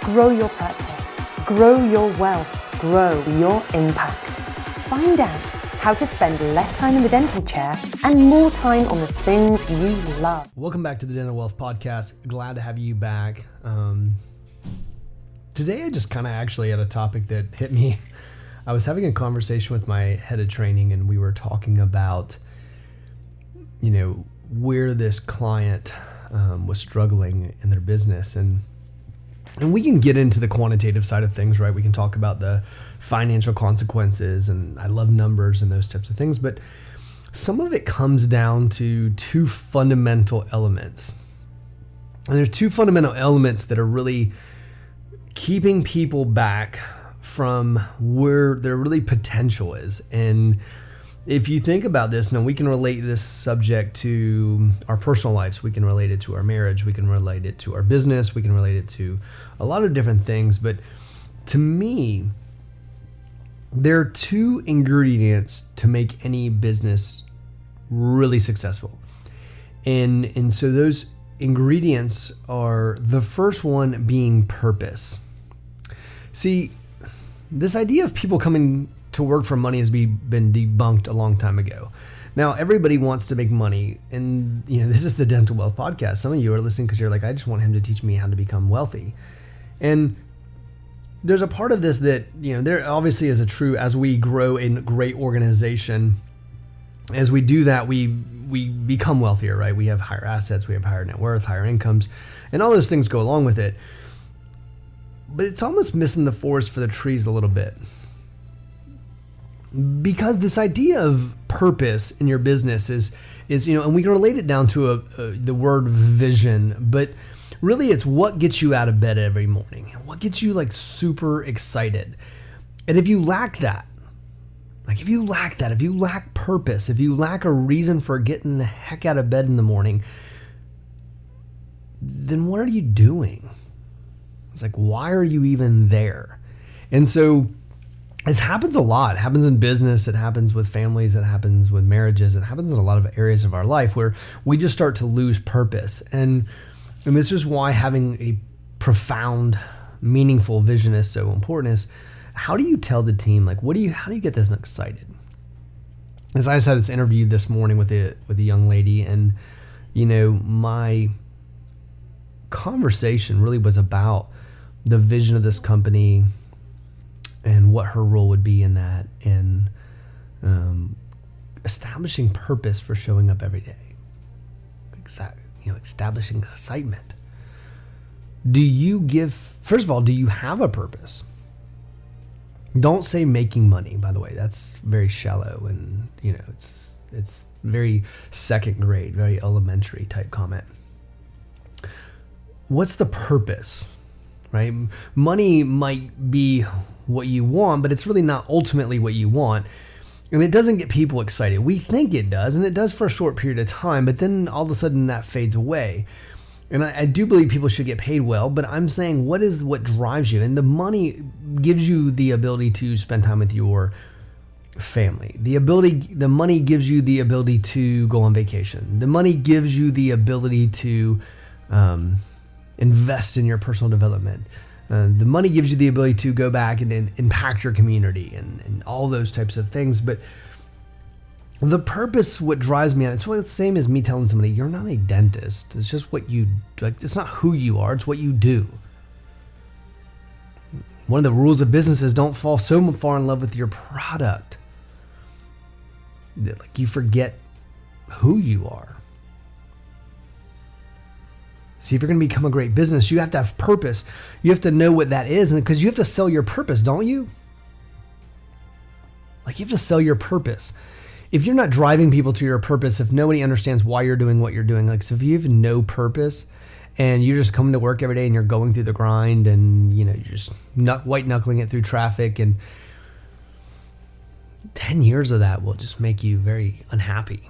Grow your practice, grow your wealth, grow your impact. Find out how to spend less time in the dental chair and more time on the things you love. Welcome back to the Dental Wealth Podcast. Glad to have you back. Today I just kind of actually had a topic that hit me. I was having a conversation with my head of training and we were talking about, where this client was struggling in their business. And we can get into the quantitative side of things, right? We can talk about the financial consequences, and I love numbers and those types of things, but some of it comes down to two fundamental elements. And there's two fundamental elements that are really keeping people back from where their really potential is. And if you think about this, now we can relate this subject to our personal lives. We can relate it to our marriage. We can relate it to our business. We can relate it to a lot of different things. But to me, there are two ingredients to make any business really successful. And so those ingredients are, the first one being purpose. See, this idea of people coming to work for money has been debunked a long time ago. Now, everybody wants to make money, and this is the Dental Wealth Podcast. Some of you are listening because you're like, I just want him to teach me how to become wealthy. And there's a part of this that, there obviously is as we grow in a great organization, as we do that, we become wealthier, right? We have higher assets, we have higher net worth, higher incomes, and all those things go along with it. But it's almost missing the forest for the trees a little bit. Because this idea of purpose in your business is and we can relate it down to the word vision, but really it's what gets you out of bed every morning, what gets you like super excited. And if you lack that, if you lack purpose, if you lack a reason for getting the heck out of bed in the morning, then what are you doing? It's like, why are you even there? And so this happens a lot. It happens in business. It happens with families. It happens with marriages. It happens in a lot of areas of our life where we just start to lose purpose. And this is why having a profound, meaningful vision is so important. Is how do you tell the team, how do you get them excited? As I said, this interview this morning with a young lady, and my conversation really was about the vision of this company and what her role would be in that, and establishing purpose for showing up every day. Establishing excitement. First of all, do you have a purpose? Don't say making money, by the way. That's very shallow, and it's very second grade, very elementary type comment. What's the purpose? Right? Money might be what you want, but it's really not ultimately what you want. And it doesn't get people excited. We think it does, and it does for a short period of time, but then all of a sudden that fades away. And I do believe people should get paid well, but I'm saying what drives you? And the money gives you the ability to spend time with your family. The money gives you the ability to go on vacation. The money gives you the ability to invest in your personal development. The money gives you the ability to go back and impact your community and all those types of things. But the purpose, what drives me, it's the same as me telling somebody, you're not a dentist. It's just what you like. It's not who you are. It's what you do. One of the rules of business is don't fall so far in love with your product that you forget who you are. See, if you're going to become a great business, you have to have purpose. You have to know what that is, and because you have to sell your purpose, don't you? You have to sell your purpose. If you're not driving people to your purpose, if nobody understands why you're doing what you're doing, so if you have no purpose and you're just coming to work every day and you're going through the grind and you're just white knuckling it through traffic, and 10 years of that will just make you very unhappy.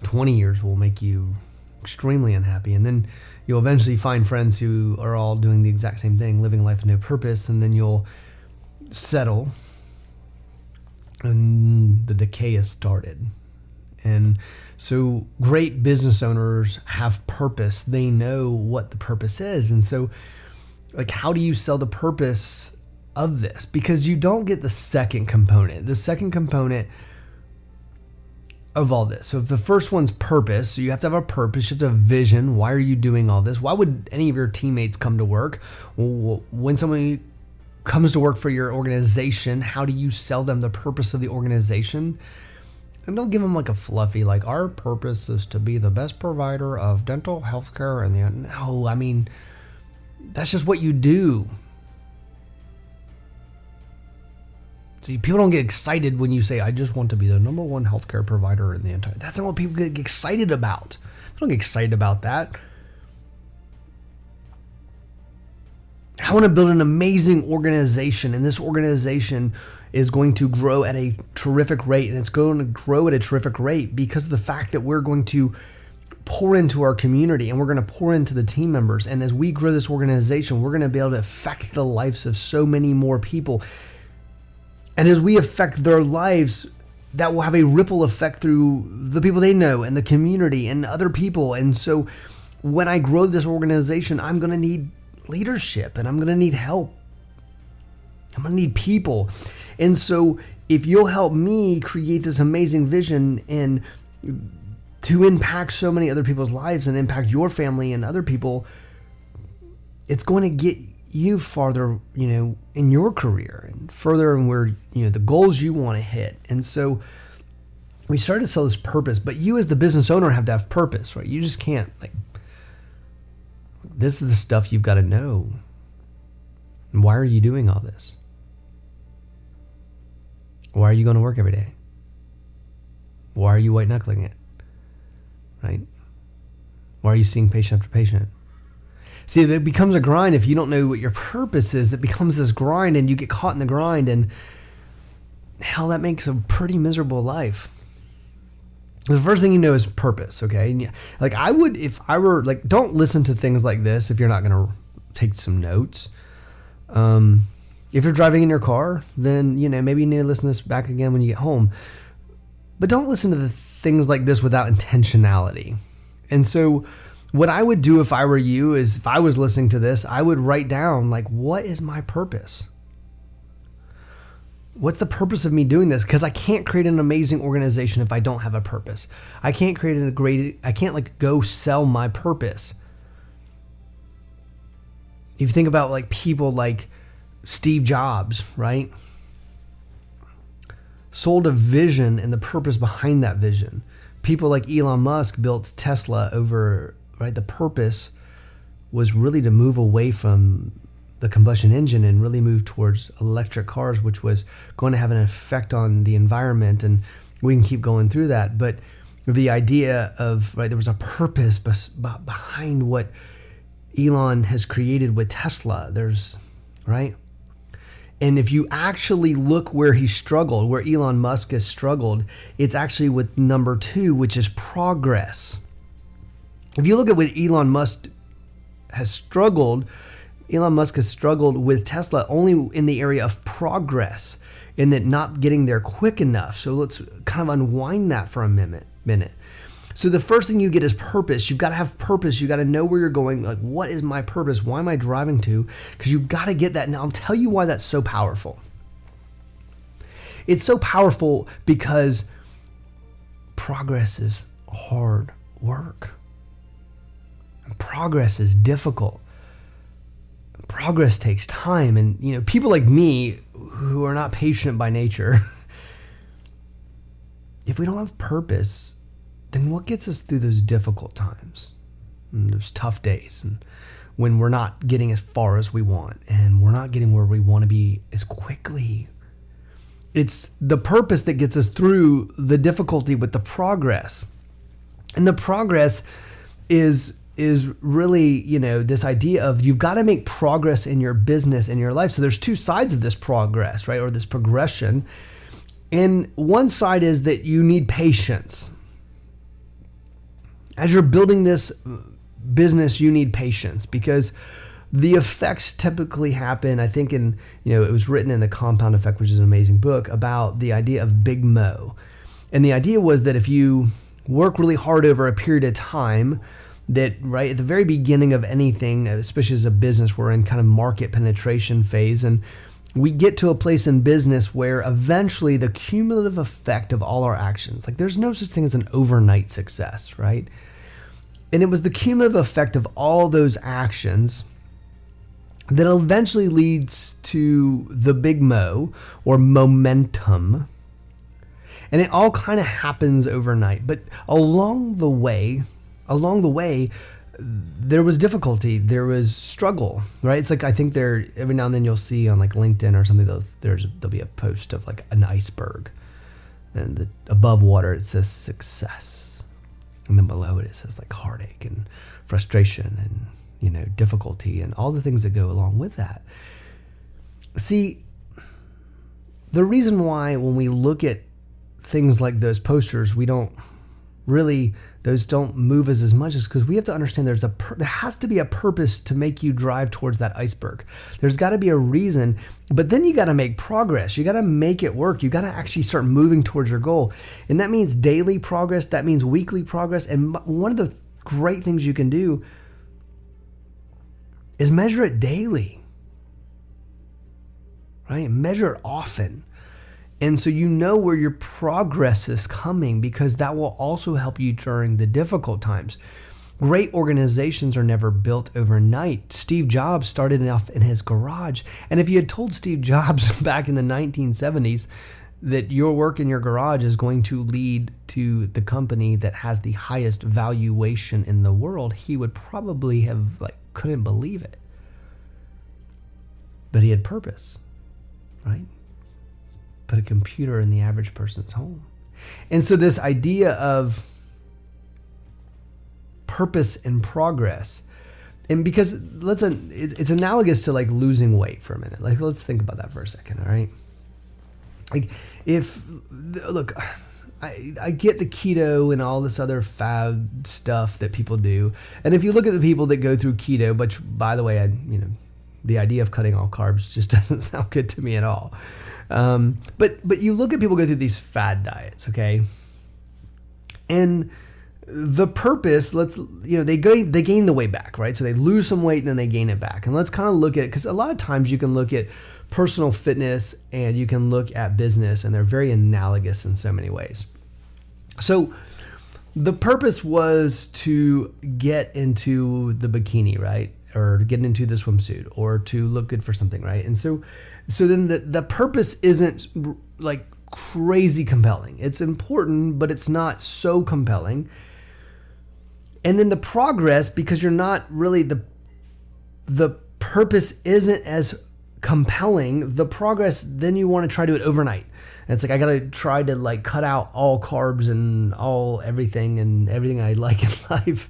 20 years will make you extremely unhappy. And then you'll eventually find friends who are all doing the exact same thing, living life with no purpose, and then you'll settle and the decay has started. And so great business owners have purpose. They know what the purpose is. And so Like, how do you sell the purpose of this? Because you don't get the second component. The second component of all this. So if the first one's purpose, so you have to have a purpose, you have to have a vision. Why are you doing all this? Why would any of your teammates come to work? Well, when somebody comes to work for your organization, how do you sell them the purpose of the organization? And don't give them like a fluffy, like, our purpose is to be the best provider of dental healthcare. No, I mean, that's just what you do. So people don't get excited when you say, I just want to be the number one healthcare provider in the entire. That's not what people get excited about. They don't get excited about that. I want to build an amazing organization, and this organization is going to grow at a terrific rate, and it's going to grow at a terrific rate because of the fact that we're going to pour into our community and we're going to pour into the team members. And as we grow this organization, we're going to be able to affect the lives of so many more people. And as we affect their lives, that will have a ripple effect through the people they know and the community and other people. And so when I grow this organization, I'm going to need leadership and I'm going to need help. I'm going to need people. And so if you'll help me create this amazing vision and to impact so many other people's lives and impact your family and other people, it's going to get you farther, in your career and further in where, the goals you want to hit. And so we started to sell this purpose, but you as the business owner have to have purpose, right? You just can't, this is the stuff you've got to know. And why are you doing all this? Why are you going to work every day? Why are you white knuckling it? Right? Why are you seeing patient after patient? See, it becomes a grind if you don't know what your purpose is. That becomes this grind and you get caught in the grind, and hell, that makes a pretty miserable life. The first thing you know is purpose, okay? And I would, if I were, don't listen to things like this if you're not going to take some notes. If you're driving in your car, then, maybe you need to listen to this back again when you get home. But don't listen to the things like this without intentionality. And so what I would do if I were you is, if I was listening to this, I would write down, what is my purpose? What's the purpose of me doing this? Because I can't create an amazing organization if I don't have a purpose. I can't go sell my purpose. If you think about people like Steve Jobs, right? Sold a vision and the purpose behind that vision. People like Elon Musk built Tesla over, right? The purpose was really to move away from the combustion engine and really move towards electric cars, which was going to have an effect on the environment. And we can keep going through that. But the idea of, right, there was a purpose behind what Elon has created with Tesla. Right? And if you actually look where he struggled, where Elon Musk has struggled, it's actually with number 2, which is progress. If you look at what Elon Musk has struggled with Tesla only in the area of progress, in that not getting there quick enough. So let's kind of unwind that for a minute. So the first thing you get is purpose. You've got to have purpose. You got to know where you're going. What is my purpose? Why am I driving to? Because you've got to get that. Now I'll tell you why that's so powerful. It's so powerful because progress is hard work. And progress is difficult. Progress takes time. And, people like me who are not patient by nature, if we don't have purpose, then what gets us through those difficult times and those tough days, and when we're not getting as far as we want and we're not getting where we want to be as quickly? It's the purpose that gets us through the difficulty with the progress. And the progress is really, this idea of you've got to make progress in your business, in your life. So there's 2 sides of this progress, right? Or this progression. And one side is that you need patience. As you're building this business, you need patience, because the effects typically happen, I think it was written in The Compound Effect, which is an amazing book, about the idea of Big Mo. And the idea was that if you work really hard over a period of time, that right at the very beginning of anything, especially as a business, we're in kind of market penetration phase, and we get to a place in business where eventually the cumulative effect of all our actions, like there's no such thing as an overnight success, right? And it was the cumulative effect of all those actions that eventually leads to the big mo, or momentum. And it all kind of happens overnight. But along the way, there was difficulty, there was struggle, right? It's like, I think every now and then you'll see on like LinkedIn or something, there'll be a post of like an iceberg, and above water it says success, and then below it says like heartache and frustration and difficulty and all the things that go along with that. See, the reason why when we look at things like those posters, those don't move us as much, is because we have to understand there has to be a purpose to make you drive towards that iceberg. There's got to be a reason, but then you got to make progress. You got to make it work. You got to actually start moving towards your goal. And that means daily progress. That means weekly progress. And one of the great things you can do is measure it daily, right? Measure it often. And so you know where your progress is coming, because that will also help you during the difficult times. Great organizations are never built overnight. Steve Jobs started off in his garage. And if you had told Steve Jobs back in the 1970s that your work in your garage is going to lead to the company that has the highest valuation in the world, he would probably have couldn't believe it. But he had purpose, right? Put a computer in the average person's home. And so this idea of purpose and progress, and because it's analogous to like losing weight for a minute. Like, let's think about that for a second, all right? Like, I get the keto and all this other fad stuff that people do. And if you look at the people that go through keto, which by the way, the idea of cutting all carbs just doesn't sound good to me at all. But you look at people go through these fad diets, okay? And the purpose, they gain the weight back, right? So they lose some weight and then they gain it back. And let's kind of look at it, because a lot of times you can look at personal fitness and you can look at business, and they're very analogous in so many ways. So the purpose was to get into the bikini, right? Or get into the swimsuit, or to look good for something, right? And so then the purpose isn't like crazy compelling. It's important, but it's not so compelling. And then the progress, because you're not really the purpose isn't as compelling, the progress, then you want to try to do it overnight. And it's like, I got to try to cut out all carbs and everything I like in life,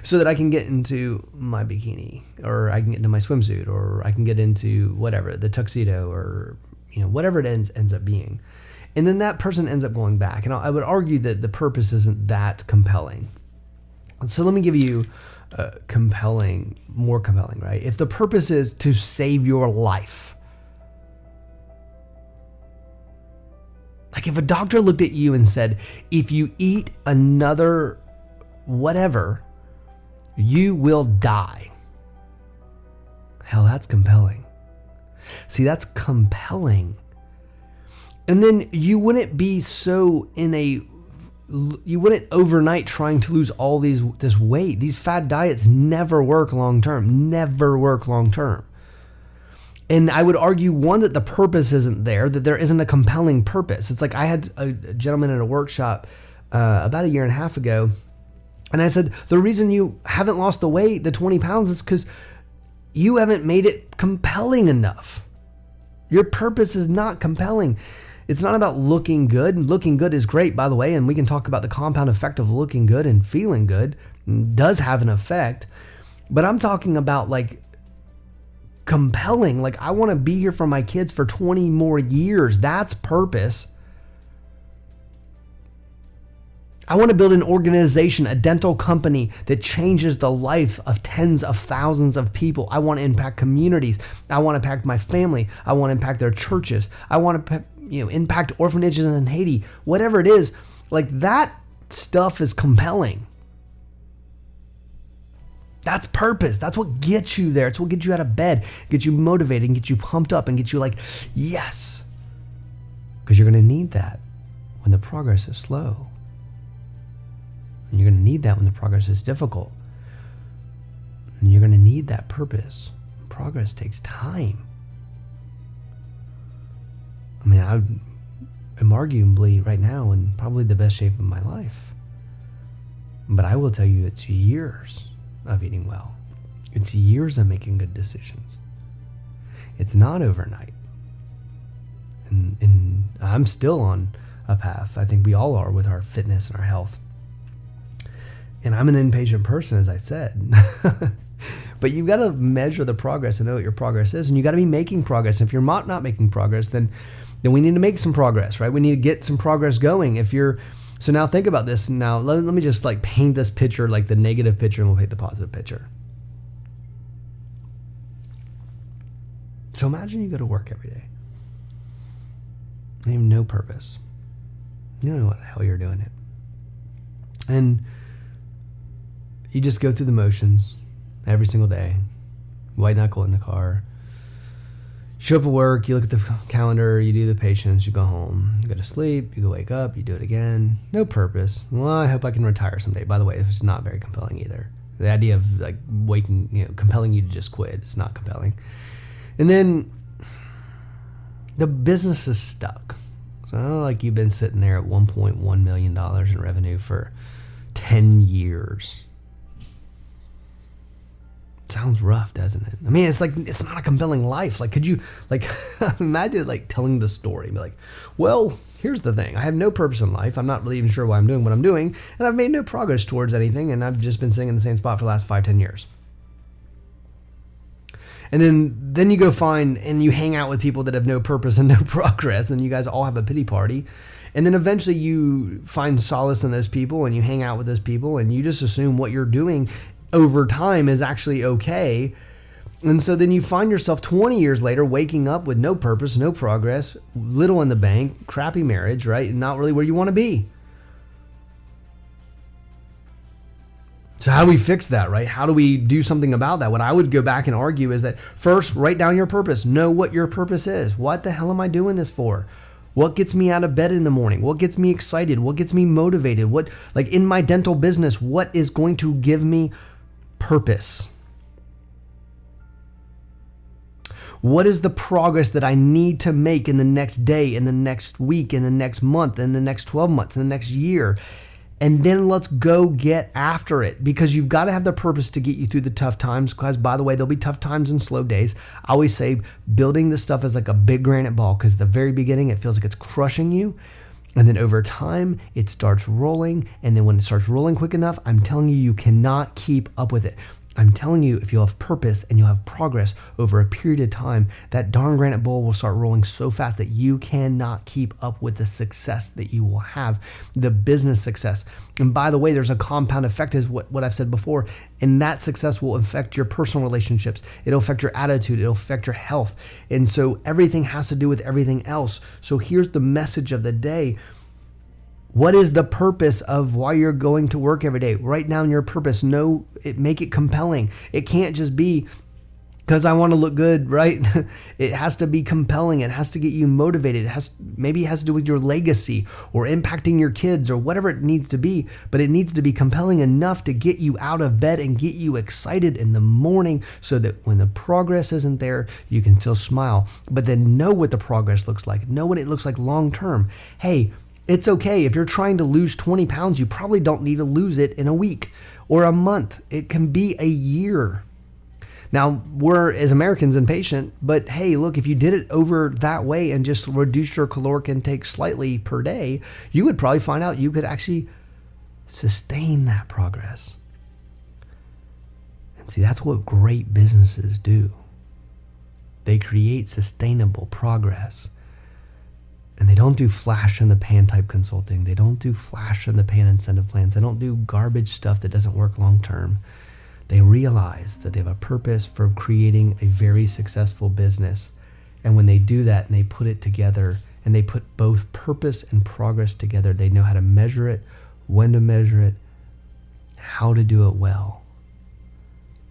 so that I can get into my bikini, or I can get into my swimsuit, or I can get into whatever, the tuxedo, or whatever it ends up being. And then that person ends up going back. And I would argue that the purpose isn't that compelling. So let me give you more compelling, right? If the purpose is to save your life, like if a doctor looked at you and said, if you eat another whatever, you will die. Hell, that's compelling. See, that's compelling. And then you wouldn't be you wouldn't overnight trying to lose all this weight. These fad diets never work long term. And I would argue, one, that the purpose isn't there, that there isn't a compelling purpose. It's like, I had a gentleman at a workshop about a year and a half ago, and I said, the reason you haven't lost the weight, the 20 pounds, is because you haven't made it compelling enough. Your purpose is not compelling. It's not about looking good. Looking good is great, by the way, and we can talk about the compound effect of looking good and feeling good. It does have an effect. But I'm talking about compelling. I want to be here for my kids for 20 more years. That's purpose. I want to build an organization, a dental company that changes the life of tens of thousands of people. I want to impact communities. I want to impact my family. I want to impact their churches. I want to impact orphanages in Haiti. Whatever it is, that stuff is compelling. That's purpose. That's what gets you there. It's what gets you out of bed, gets you motivated, and gets you pumped up, and gets you like, yes. Because you're going to need that when the progress is slow. And you're going to need that when the progress is difficult. And you're going to need that purpose. Progress takes time. I mean, I'm arguably right now in probably the best shape of my life. But I will tell you, it's years of eating well. It's years of making good decisions. It's not overnight. And I'm still on a path. I think we all are with our fitness and our health. And I'm an impatient person, as I said. But you've got to measure the progress and know what your progress is. And you got to be making progress. If you're not making progress, then we need to make some progress, right? We need to get some progress going. So now think about this. Now let me just like paint this picture, like the negative picture, and we'll paint the positive picture. So imagine you go to work every day. You have no purpose. You don't know what the hell you're doing it. And you just go through the motions every single day. White knuckle in the car. You show up at work, you look at the calendar, you do the patients, you go home, you go to sleep, you go wake up, you do it again. No purpose. Well, I hope I can retire someday. By the way, it's not very compelling either. The idea of like compelling you to just quit, it's not compelling. And then the business is stuck. So like you've been sitting there at $1.1 million in revenue for 10 years. Sounds rough, doesn't it? I mean, it's like, it's not a compelling life. Like, could you, like, imagine like telling the story, be like, well, here's the thing. I have no purpose in life. I'm not really even sure why I'm doing what I'm doing. And I've made no progress towards anything. And I've just been sitting in the same spot for the last 5-10 years. And then you go find and you hang out with people that have no purpose and no progress. And you guys all have a pity party. And then eventually you find solace in those people and you hang out with those people and you just assume what you're doing over time is actually okay. And so then you find yourself 20 years later waking up with no purpose, no progress, little in the bank, crappy marriage, right? Not really where you want to be. So how do we fix that, right? How do we do something about that? What I would go back and argue is that first, write down your purpose. Know what your purpose is. What the hell am I doing this for? What gets me out of bed in the morning? What gets me excited? What gets me motivated? What, like in my dental business, what is going to give me purpose? What is the progress that I need to make in the next day, in the next week, in the next month, in the next 12 months, in the next year? And then let's go get after it, because you've got to have the purpose to get you through the tough times. Because by the way, there'll be tough times and slow days. I always say building this stuff is like a big granite ball, because at the very beginning, it feels like it's crushing you. And then over time, it starts rolling. And then when it starts rolling quick enough, I'm telling you, you cannot keep up with it. I'm telling you, if you'll have purpose and you'll have progress over a period of time, that darn granite bowl will start rolling so fast that you cannot keep up with the success that you will have, the business success. And by the way, there's a compound effect, is what I've said before, and that success will affect your personal relationships. It'll affect your attitude. It'll affect your health. And so everything has to do with everything else. So here's the message of the day. What is the purpose of why you're going to work every day? Write down your purpose. Make it compelling. It can't just be because I want to look good, right? It has to be compelling. It has to get you motivated. Maybe it has to do with your legacy or impacting your kids or whatever it needs to be, but it needs to be compelling enough to get you out of bed and get you excited in the morning so that when the progress isn't there, you can still smile, but then know what the progress looks like. Know what it looks like long term. Hey, it's okay. If you're trying to lose 20 pounds, you probably don't need to lose it in a week or a month. It can be a year. Now, we're, as Americans, impatient, but hey, look, if you did it over that way and just reduced your caloric intake slightly per day, you would probably find out you could actually sustain that progress. And see, that's what great businesses do. They create sustainable progress. And they don't do flash in the pan type consulting. They don't do flash in the pan incentive plans. They don't do garbage stuff that doesn't work long term. They realize that they have a purpose for creating a very successful business. And when they do that and they put it together and they put both purpose and progress together, they know how to measure it, when to measure it, how to do it well.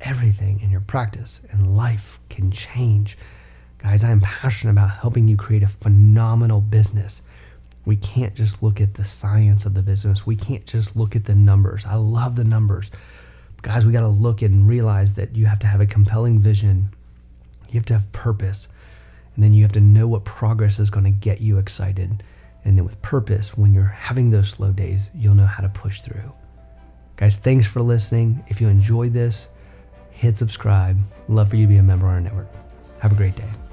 everything in your practice and life can change. Guys, I am passionate about helping you create a phenomenal business. We can't just look at the science of the business. We can't just look at the numbers. I love the numbers. Guys, we got to look and realize that you have to have a compelling vision. You have to have purpose. And then you have to know what progress is going to get you excited. And then with purpose, when you're having those slow days, you'll know how to push through. Guys, thanks for listening. If you enjoyed this, hit subscribe. Love for you to be a member of our network. Have a great day.